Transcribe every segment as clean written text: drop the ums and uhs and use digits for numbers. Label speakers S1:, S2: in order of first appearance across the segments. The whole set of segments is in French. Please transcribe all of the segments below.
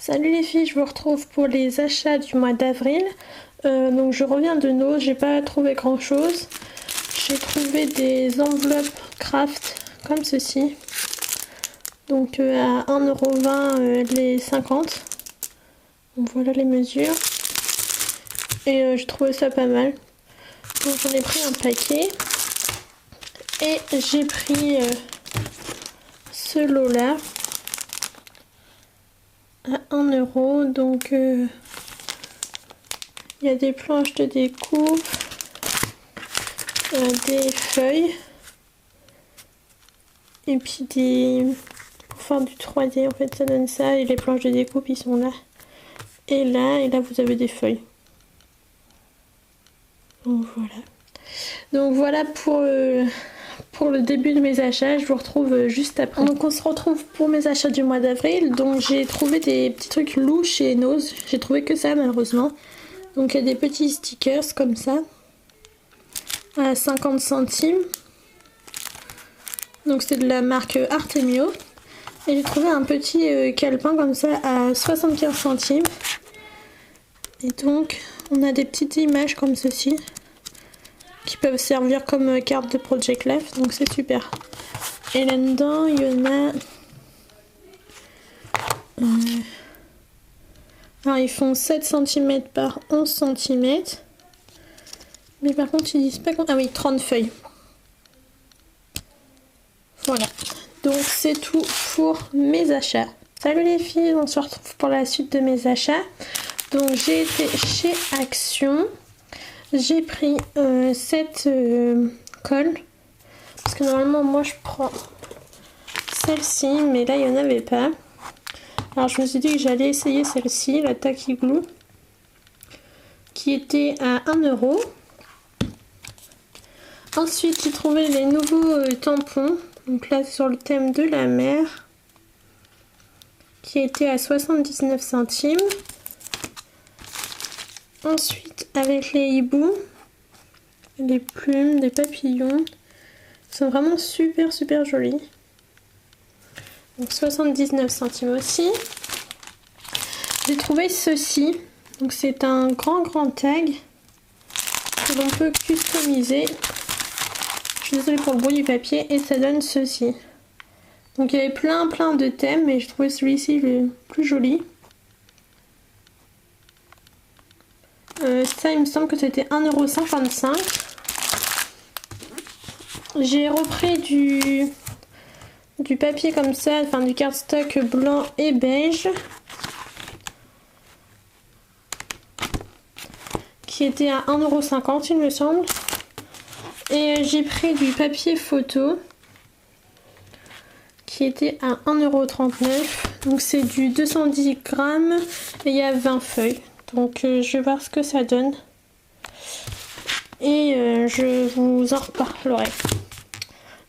S1: Salut les filles, je vous retrouve pour les achats du mois d'avril. Donc je reviens de Noz, j'ai pas trouvé grand chose. J'ai trouvé des enveloppes craft comme ceci. Donc à 1,20 € les 50. Donc voilà les mesures. Et je trouvais ça pas mal. Donc j'en ai pris un paquet. Et j'ai pris ce lot là. À 1 €, donc il y a des planches de découpe, des feuilles et puis des pour faire du 3D en fait ça donne ça, et les planches de découpe ils sont là et là vous avez des feuilles. Donc voilà pour le début de mes achats. Je vous retrouve juste après. Donc on se retrouve pour mes achats du mois d'avril. Donc j'ai trouvé des petits trucs louches chez Noz. J'ai trouvé que ça malheureusement. Donc il y a des petits stickers comme ça à 50 centimes. Donc c'est de la marque Artemio. Et j'ai trouvé un petit calepin comme ça à 75 centimes. Et donc on a des petites images comme ceci qui peuvent servir comme carte de Project Life, donc c'est super. Et là-dedans, il y en a... Alors, ils font 7 cm par 11 cm. Mais par contre, ils disent pas... Ah oui, 30 feuilles. Voilà. Donc, c'est tout pour mes achats. Salut les filles, on se retrouve pour la suite de mes achats. Donc, j'ai été chez Action. J'ai pris cette colle, parce que normalement moi je prends celle-ci, mais là il n'y en avait pas. Alors je me suis dit que j'allais essayer celle-ci, la Tacky Glue, qui était à 1 €. Ensuite j'ai trouvé les nouveaux tampons, donc là sur le thème de la mer, qui était à 79 centimes. Ensuite, avec les hiboux, les plumes, des papillons, ils sont vraiment super jolis. Donc 79 centimes aussi. J'ai trouvé ceci. Donc c'est un grand tag que l'on peut customiser. Je suis désolée pour le bruit du papier, et ça donne ceci. Donc il y avait plein de thèmes, mais j'ai trouvé celui-ci le plus joli. Ça il me semble que c'était 1,55 €. J'ai repris du papier comme ça, enfin du cardstock blanc et beige, qui était à 1,50 € il me semble. Et j'ai pris du papier photo qui était à 1,39 €. Donc c'est du 210 grammes et il y a 20 feuilles. Donc je vais voir ce que ça donne. Et je vous en reparlerai.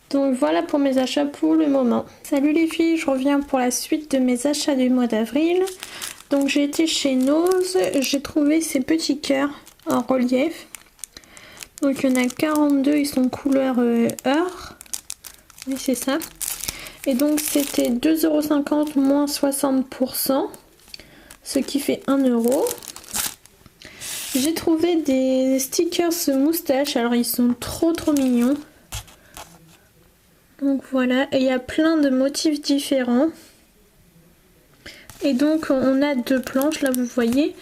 S1: Donc voilà pour mes achats pour le moment. Salut les filles, je reviens pour la suite de mes achats du mois d'avril. Donc j'ai été chez Noz, j'ai trouvé ces petits cœurs en relief. Donc il y en a 42, ils sont couleur or. Oui c'est ça. Et donc c'était 2,50 € moins 60%, ce qui fait 1 €. J'ai trouvé des stickers moustache, alors ils sont trop mignons. Donc voilà, et il y a plein de motifs différents. Et donc on a 2 planches, là vous voyez.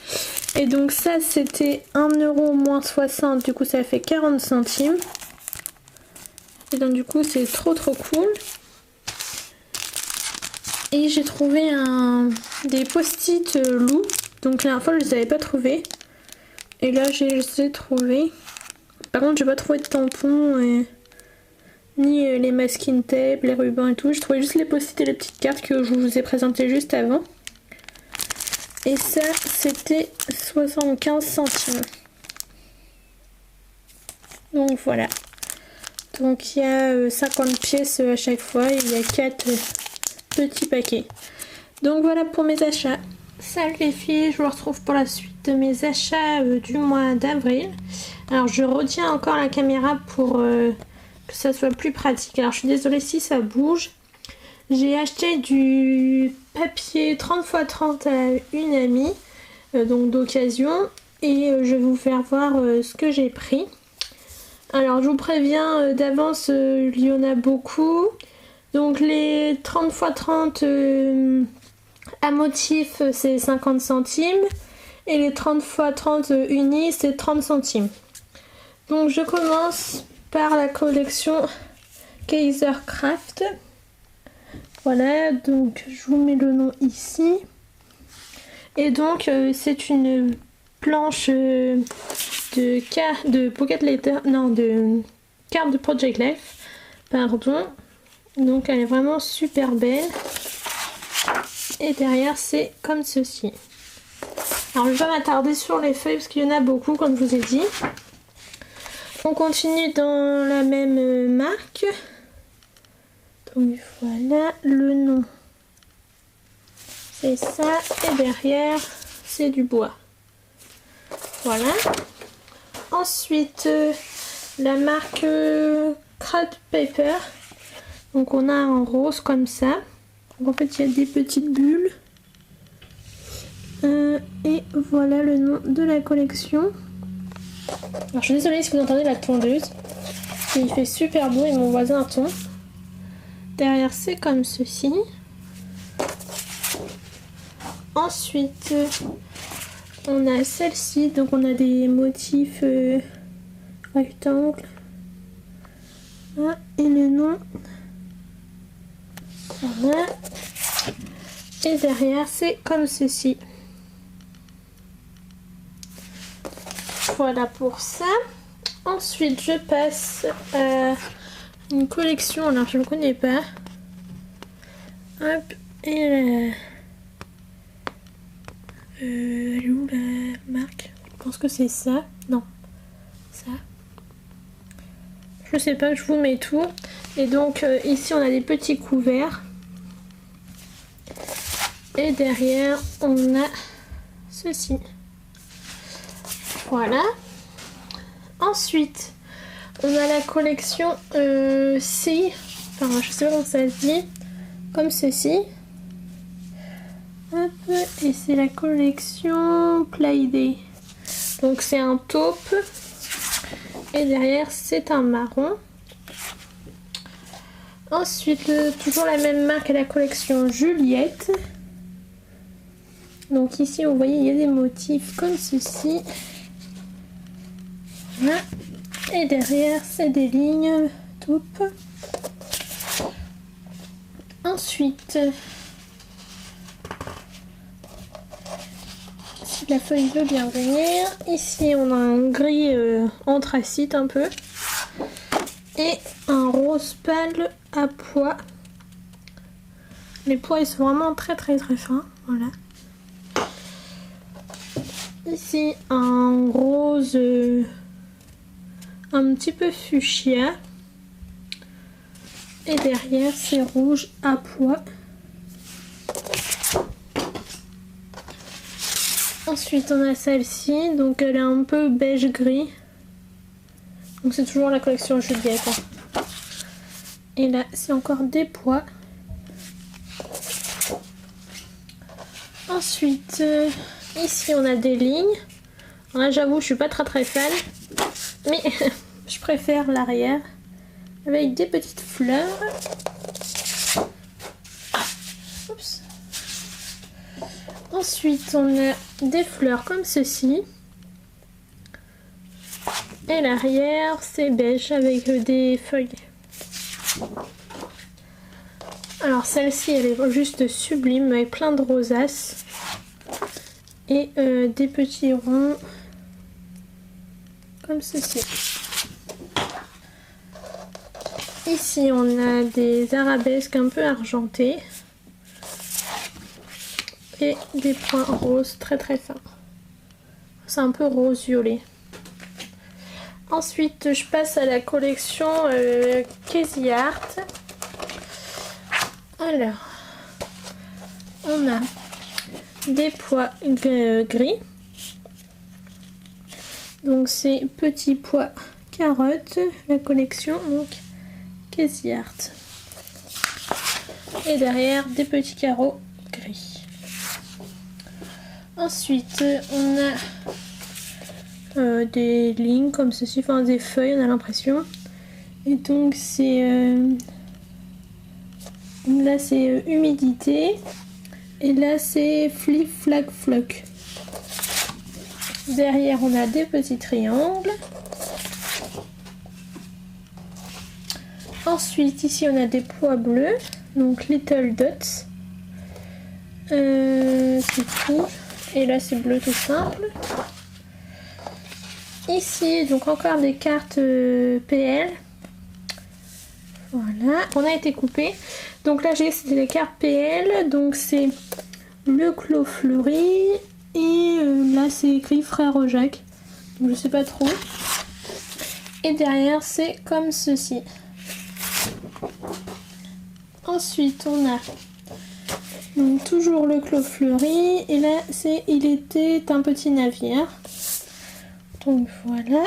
S1: Et donc ça c'était 1 € moins 60, du coup ça fait 40 centimes. Et donc du coup c'est trop cool. Et j'ai trouvé des post-it loups. Donc la dernière fois je les avais pas trouvés. Et là je les ai trouvés. Par contre j'ai pas trouvé de tampons ni les masking tape, les rubans et tout. J'ai trouvé juste les post-it et les petites cartes que je vous ai présentées juste avant. Et ça c'était 75 centimes. Donc voilà. Donc il y a 50 pièces à chaque fois et il y a 4 petits paquets. Donc voilà pour mes achats. Salut les filles, je vous retrouve pour la suite de mes achats du mois d'avril. Alors je retiens encore la caméra pour que ça soit plus pratique. Alors je suis désolée si ça bouge. J'ai acheté du papier 30x30 à une amie, donc d'occasion, et je vais vous faire voir ce que j'ai pris. Alors je vous préviens d'avance, il y en a beaucoup. Donc les 30x30 à motif c'est 50 centimes et les 30x30 unis c'est 30 centimes. Donc je commence par la collection Kaisercraft. Voilà, donc je vous mets le nom ici. Et donc c'est une planche de Pocket Letter, non, de carte de Project Life, pardon. Donc elle est vraiment super belle. Et derrière c'est comme ceci. Alors je vais pas m'attarder sur les feuilles parce qu'il y en a beaucoup comme je vous ai dit. On continue dans la même marque. Donc voilà le nom. C'est ça et derrière c'est du bois. Voilà. Ensuite la marque Craft Paper. Donc on a un rose comme ça. Donc en fait il y a des petites bulles. Et voilà le nom de la collection. Alors je suis désolée si vous entendez la tondeuse. Il fait super beau et mon voisin tombe. Derrière c'est comme ceci. Ensuite on a celle-ci. Donc on a des motifs rectangles. Ah, et le nom. Voilà. Et derrière c'est comme ceci. Voilà pour ça. Ensuite je passe à une collection, alors je ne connais pas. Hop, et là. Elle est où la marque? Je pense que c'est ça. Non, ça. Je sais pas, je vous mets tout. Et donc ici on a des petits couverts. Et derrière on a ceci. Voilà. Ensuite on a la collection C. Enfin je sais pas comment ça se dit. Comme ceci. Hop, et c'est la collection Playday. Donc c'est un taupe. Et derrière c'est un marron. Ensuite toujours la même marque, la collection Juliette. Donc ici vous voyez il y a des motifs comme ceci. Voilà. Et derrière c'est des lignes taupes. Ensuite si la feuille veut bien venir, ici on a un gris anthracite un peu et un rose pâle à pois. Les pois ils sont vraiment très fins. Voilà. Ici un rose un petit peu fuchsia et derrière c'est rouge à pois. Ensuite on a celle-ci, donc elle est un peu beige gris. Donc c'est toujours la collection Juliette. Et là c'est encore des pois. Ensuite ici on a des lignes. Alors là j'avoue je suis pas très fan. Mais je préfère l'arrière. Avec des petites fleurs. Oups. Ensuite on a des fleurs comme ceci. Et l'arrière c'est beige avec des feuilles. Alors celle-ci elle est juste sublime avec plein de rosaces. Et des petits ronds comme ceci. Ici on a des arabesques un peu argentées. Et des points roses très fins. C'est un peu rose violet. Ensuite je passe à la collection Casey Art. Alors on a des pois gris. Donc c'est petits pois carottes, la collection donc Casey Art. Et derrière des petits carreaux gris. Ensuite on a des lignes comme ceci, enfin des feuilles on a l'impression. Et donc c'est là c'est humidité et là c'est flip flag flock. Derrière on a des petits triangles. Ensuite ici on a des pois bleus, donc little dots. C'est tout. Et là c'est bleu tout simple. Ici donc encore des cartes PL. Voilà, on a été coupé. Donc là j'ai c'était les cartes PL, donc c'est le clos fleuri et là c'est écrit frère Jacques. Donc je sais pas trop. Et derrière c'est comme ceci. Ensuite on a donc toujours le clos fleuri et là c'est il était un petit navire. Donc voilà.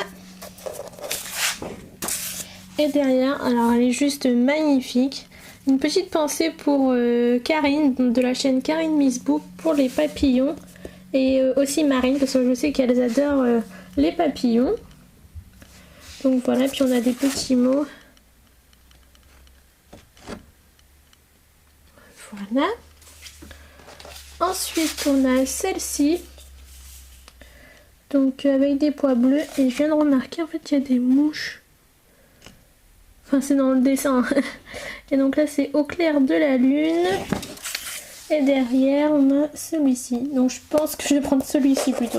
S1: Et derrière, alors elle est juste magnifique. Une petite pensée pour Karine, de la chaîne Karine Miss Book, pour les papillons. Et aussi Marine, parce que je sais qu'elles adorent les papillons. Donc voilà, puis on a des petits mots. Voilà. Ensuite, on a celle-ci. Donc avec des pois bleus. Et je viens de remarquer, en fait, il y a des mouches. Enfin, c'est dans le dessin. Et donc là, c'est au clair de la lune. Et derrière, on a celui-ci. Donc je pense que je vais prendre celui-ci plutôt.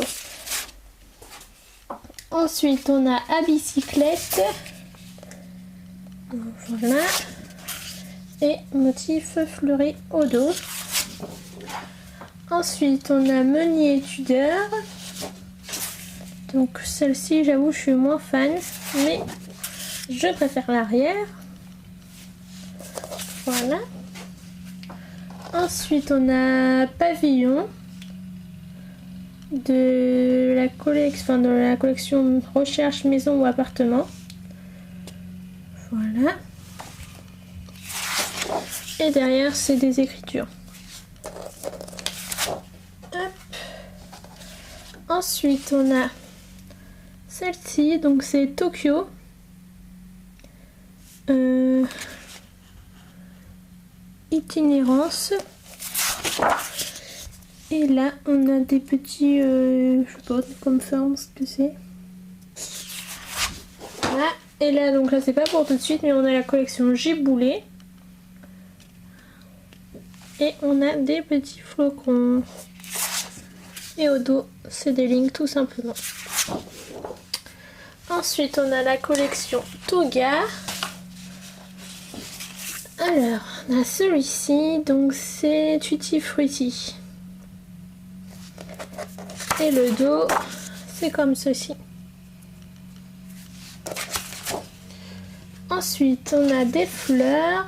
S1: Ensuite, on a à bicyclette. Voilà. Et motif fleuri au dos. Ensuite, on a meunier Tudor. Donc celle-ci, j'avoue, je suis moins fan. Mais je préfère l'arrière. Voilà. Ensuite, on a pavillon de la collection recherche maison ou appartement. Voilà. Et derrière, c'est des écritures. Hop. Ensuite, on a celle-ci, donc c'est Tokyo. Itinérance. Et là on a des petits je sais pas comme forme ce que c'est. Voilà. Et là donc là c'est pas pour tout de suite, mais on a la collection Giboulé. Et on a des petits flocons. Et au dos c'est des lignes tout simplement. Ensuite on a la collection Toga. Alors, on a celui-ci, donc c'est Tutti Frutti. Et le dos, c'est comme ceci. Ensuite, on a des fleurs.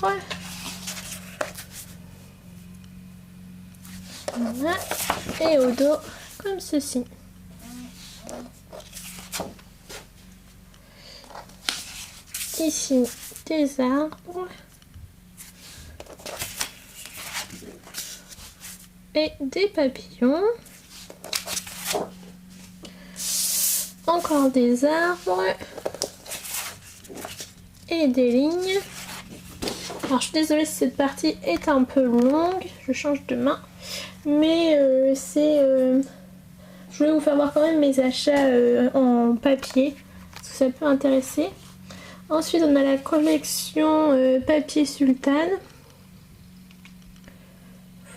S1: Voilà. Et au dos, comme ceci. Ici, des arbres. Et des papillons. Encore des arbres. Et des lignes. Alors je suis désolée si cette partie est un peu longue. Je change de main. Mais je voulais vous faire voir quand même mes achats en papier. Parce que ça peut intéresser. Ensuite on a la collection papier sultane.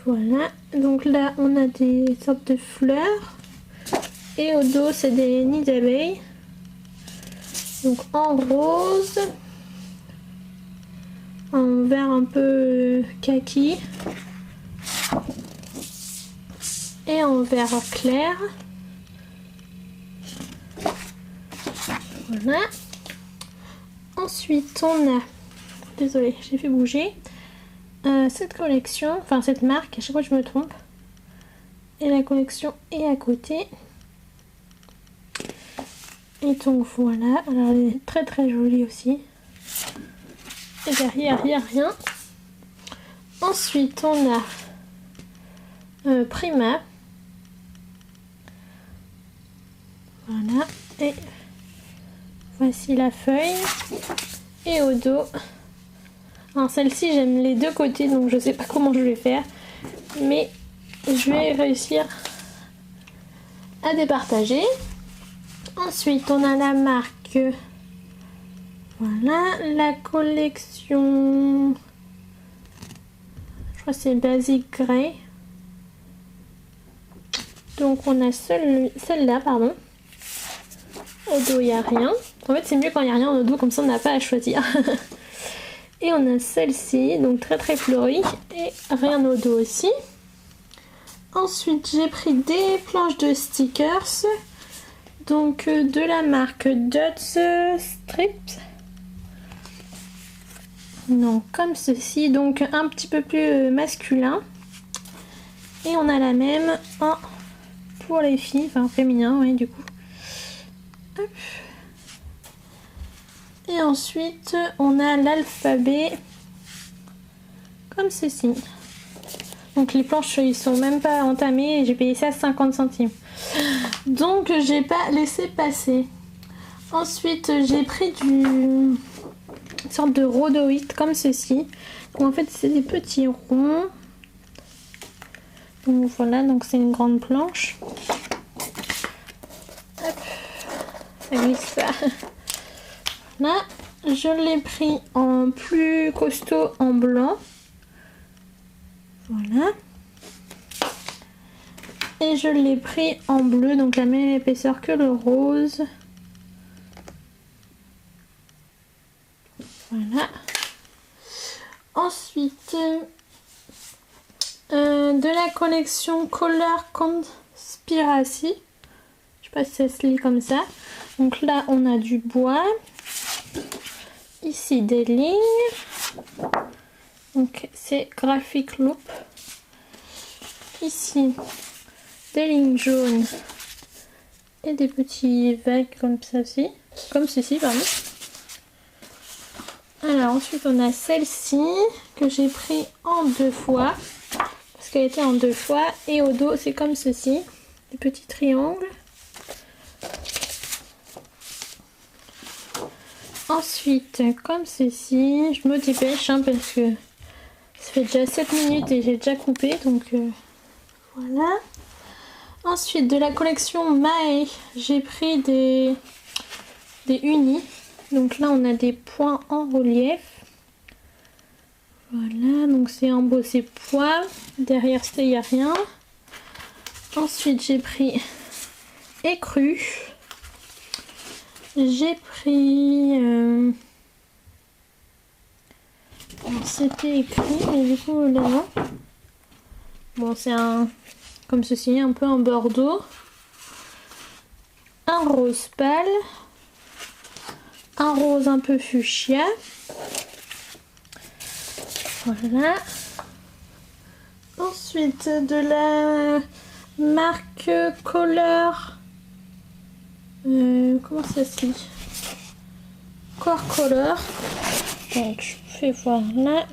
S1: Voilà, donc là on a des sortes de fleurs et au dos c'est des nids d'abeilles, donc en rose, en vert un peu kaki et en vert clair. Voilà. Ensuite on a, désolée j'ai fait bouger, cette collection, enfin cette marque, à chaque fois je me trompe. Et la collection est à côté. Et donc voilà, alors elle est très très jolie aussi. Et derrière il n'y a rien. Ensuite, on a Prima. Voilà. Et voici la feuille. Et au dos. Alors celle-ci, j'aime les deux côtés, donc je sais pas comment je vais faire. Mais je vais réussir à départager. Ensuite, on a la marque. Voilà, la collection. Je crois que c'est Basic Grey. Donc on a celle-là, pardon. Au dos, il n'y a rien. En fait, c'est mieux quand il n'y a rien au dos, comme ça on n'a pas à choisir. Et on a celle-ci, donc très très fleurie. Et rien au dos aussi. Ensuite, j'ai pris des planches de stickers. Donc de la marque Dots Strips. Donc comme ceci, donc un petit peu plus masculin. Et on a la même pour les filles, enfin féminin, oui, du coup. Hop. Et ensuite, on a l'alphabet comme ceci. Donc les planches, ils sont même pas entamées et j'ai payé ça 50 centimes. Donc j'ai pas laissé passer. Ensuite, j'ai pris une sorte de rhodoïde comme ceci. Donc, en fait, c'est des petits ronds. Donc voilà, donc c'est une grande planche. Hop, ça glisse pas. Là, je l'ai pris en plus costaud en blanc. Voilà. Et je l'ai pris en bleu, donc la même épaisseur que le rose. Voilà. Ensuite, de la collection Color Conspiracy. Je sais pas si ça se lit comme ça. Donc là, on a du bois. Ici, des lignes. Donc c'est Graphic Loop. Ici, des lignes jaunes et des petits vagues comme ceci. Comme ceci, pardon. Alors ensuite, on a celle-ci que j'ai pris en 2 fois. Parce qu'elle était en 2 fois. Et au dos, c'est comme ceci. Des petits triangles. Ensuite, comme ceci, je me dépêche hein, parce que ça fait déjà 7 minutes et j'ai déjà coupé, donc voilà. Ensuite, de la collection Mae, j'ai pris des unis. Donc là, on a des points en relief. Voilà, donc c'est embossé poids. Derrière ça, il n'y a rien. Ensuite, j'ai pris écru. J'ai pris... c'était écrit, mais du coup là non. Bon, c'est un... comme ceci, un peu en bordeaux. Un rose pâle. Un rose un peu fuchsia. Voilà. Ensuite, de la marque Color... comment ça se dit? Core Color. Donc je fais voir là.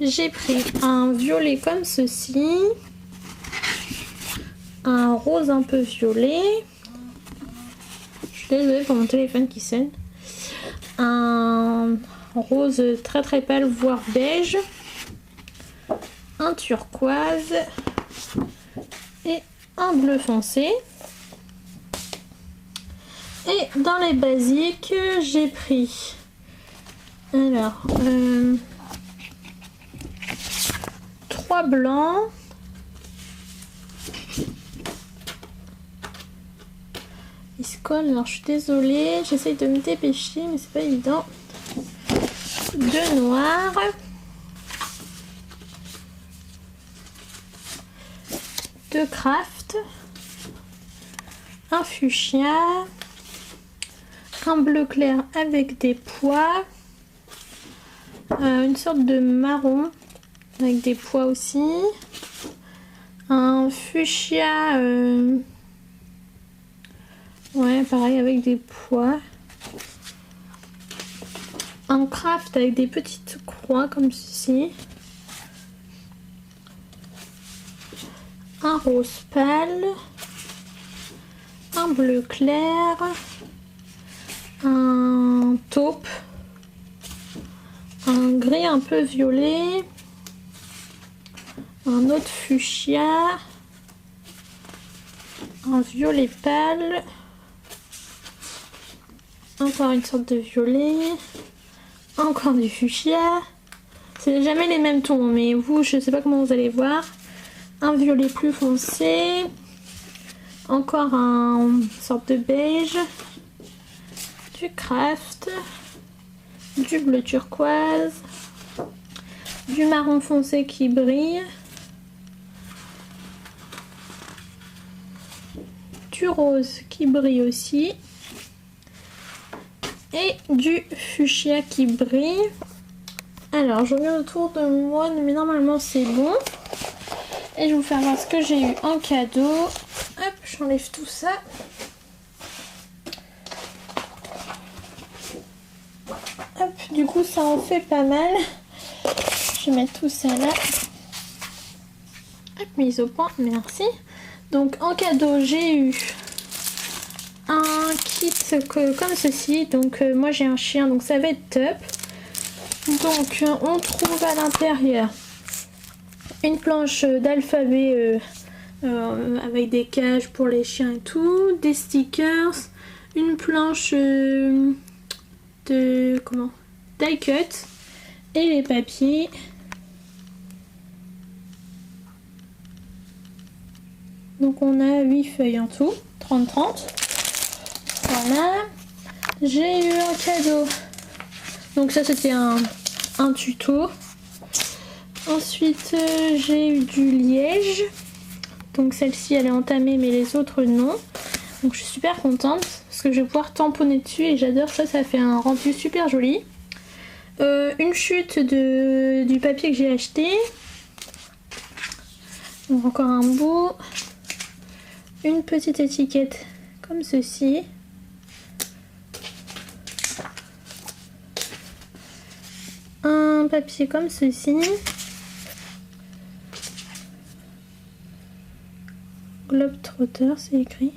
S1: J'ai pris un violet comme ceci. Un rose un peu violet. Je suis désolée pour mon téléphone qui sonne. Un rose très très pâle, voire beige. Un turquoise. Et un bleu foncé. Et dans les basiques, j'ai pris... Alors, 3 blancs. Ils se collent, alors je suis désolée, j'essaye de me dépêcher, mais c'est pas évident. 2 noirs. 2 craft. Un fuchsia. Un bleu clair avec des pois. Une sorte de marron avec des pois aussi. Un fuchsia... ouais, pareil avec des pois. Un craft avec des petites 3 comme ceci. Un rose pâle. Un bleu clair. Un taupe. Un gris un peu violet. Un autre fuchsia. Un violet pâle. Encore une sorte de violet. Encore du fuchsia. C'est jamais les mêmes tons, mais vous, je sais pas comment vous allez voir. Un violet plus foncé. Encore un sorte de beige. Du craft. Du bleu turquoise. Du marron foncé qui brille. Du rose qui brille aussi. Et du fuchsia qui brille. Alors, je regarde autour de moi, mais normalement c'est bon. Et je vais vous faire voir ce que j'ai eu en cadeau. Hop, j'enlève tout ça. Hop, du coup ça en fait pas mal. Je vais mettre tout ça là. Hop, mise au point, merci. Donc en cadeau, j'ai eu un kit comme ceci. Donc moi j'ai un chien, donc ça va être top. Donc on trouve à l'intérieur une planche d'alphabet avec des cages pour les chiens et tout, des stickers, une planche de die cut et les papiers. Donc on a 8 feuilles en tout, 30-30. Voilà. J'ai eu un cadeau. Donc ça c'était un tuto. Ensuite j'ai eu du liège. Donc celle-ci elle est entamée mais les autres non. Donc je suis super contente parce que je vais pouvoir tamponner dessus et j'adore ça, ça fait un rendu super joli. Une chute du papier que j'ai acheté. Donc encore un bout. Une petite étiquette comme ceci. Un papier comme ceci. Globetrotter, c'est écrit.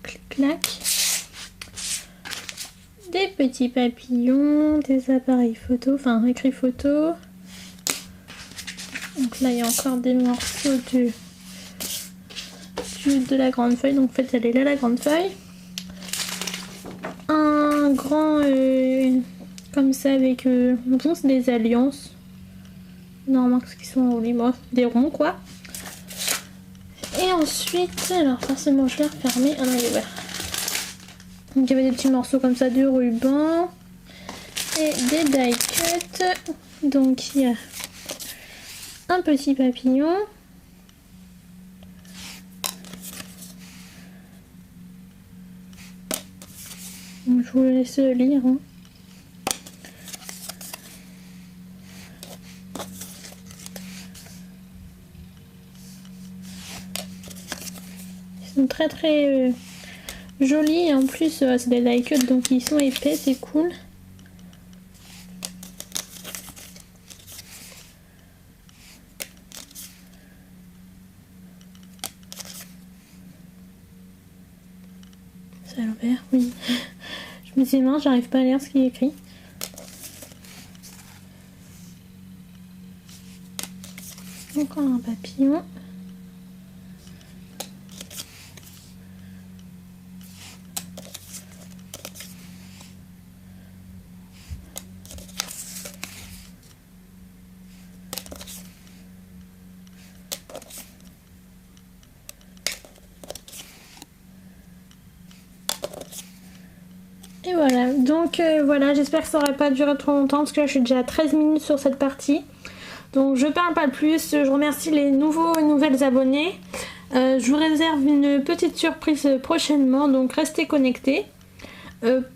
S1: Clic-clac. Des petits papillons, des appareils photo, enfin écrit photo. Donc là il y a encore des morceaux de la grande feuille. Donc en fait elle est là la grande feuille. Un grand comme ça avec on pense des alliances. Non, parce qu'ils sont enroulés, moi, des ronds quoi. Et ensuite, alors forcément je vais refermer. Ah non, il est ouvert. Donc il y avait des petits morceaux comme ça de ruban et des die cut. Donc il y a un petit papillon. Donc, je vous laisse lire. Hein. Ils sont très très jolis et en plus c'est des die cut donc ils sont épais, c'est cool. C'est à l'envers, oui. Je me dis non, j'arrive pas à lire ce qui est écrit. Encore un papillon. Et voilà, donc voilà, j'espère que ça n'aurait pas duré trop longtemps parce que là je suis déjà à 13 minutes sur cette partie. Donc je parle pas plus, je remercie les nouveaux et nouvelles abonnés. Je vous réserve une petite surprise prochainement, donc restez connectés.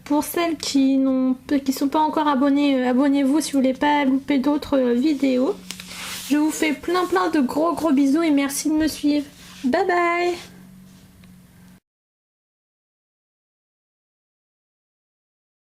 S1: Pour celles qui sont pas encore abonnées, abonnez-vous si vous voulez pas louper d'autres vidéos. Je vous fais plein de gros bisous et merci de me suivre. Bye bye.